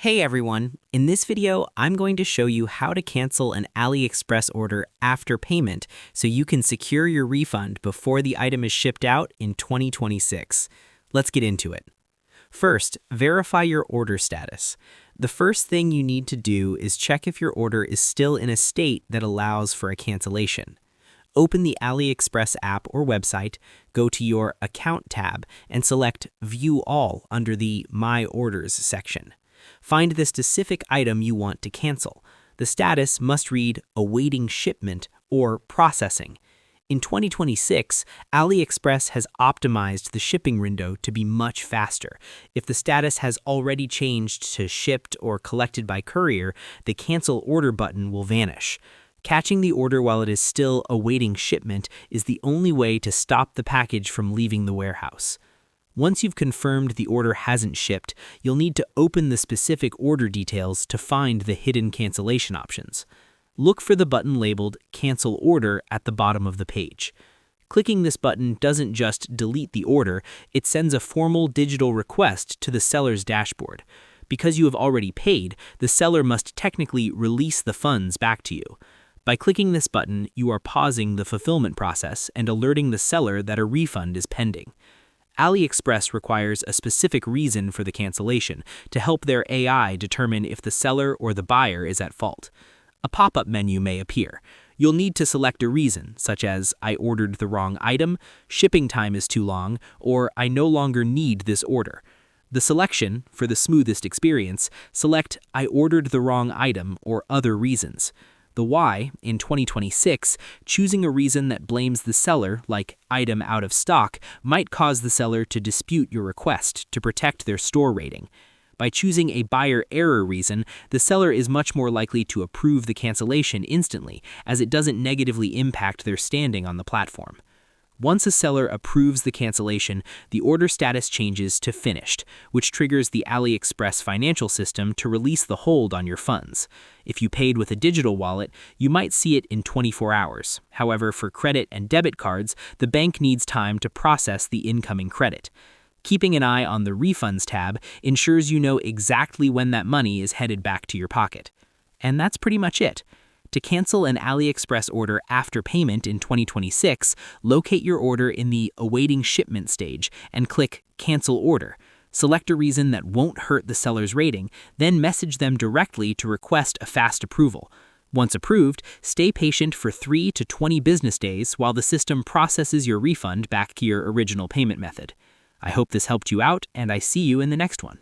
Hey everyone, in this video, I'm going to show you how to cancel an AliExpress order after payment so you can secure your refund before the item is shipped out in 2026. Let's get into it. First, verify your order status. The first thing you need to do is check if your order is still in a state that allows for a cancellation. Open the AliExpress app or website, go to your Account tab, and select View All under the My Orders section. Find the specific item you want to cancel. The status must read Awaiting Shipment or Processing. In 2026, AliExpress has optimized the shipping window to be much faster. If the status has already changed to Shipped or Collected by Courier, the Cancel Order button will vanish. Catching the order while it is still awaiting shipment is the only way to stop the package from leaving the warehouse. Once you've confirmed the order hasn't shipped, you'll need to open the specific order details to find the hidden cancellation options. Look for the button labeled Cancel Order at the bottom of the page. Clicking this button doesn't just delete the order, it sends a formal digital request to the seller's dashboard. Because you have already paid, the seller must technically release the funds back to you. By clicking this button, you are pausing the fulfillment process and alerting the seller that a refund is pending. AliExpress requires a specific reason for the cancellation to help their AI determine if the seller or the buyer is at fault. A pop-up menu may appear. You'll need to select a reason, such as I ordered the wrong item, shipping time is too long, or I no longer need this order. The selection, for the smoothest experience, select I ordered the wrong item or other reasons. The why, in 2026, choosing a reason that blames the seller, like item out of stock, might cause the seller to dispute your request to protect their store rating. By choosing a buyer error reason, the seller is much more likely to approve the cancellation instantly, as it doesn't negatively impact their standing on the platform. Once a seller approves the cancellation, the order status changes to finished, which triggers the AliExpress financial system to release the hold on your funds. If you paid with a digital wallet, you might see it in 24 hours. However, for credit and debit cards, the bank needs time to process the incoming credit. Keeping an eye on the Refunds tab ensures you know exactly when that money is headed back to your pocket. And that's pretty much it. To cancel an AliExpress order after payment in 2026, locate your order in the Awaiting Shipment stage and click Cancel Order. Select a reason that won't hurt the seller's rating, then message them directly to request a fast approval. Once approved, stay patient for 3 to 20 business days while the system processes your refund back to your original payment method. I hope this helped you out, and I see you in the next one.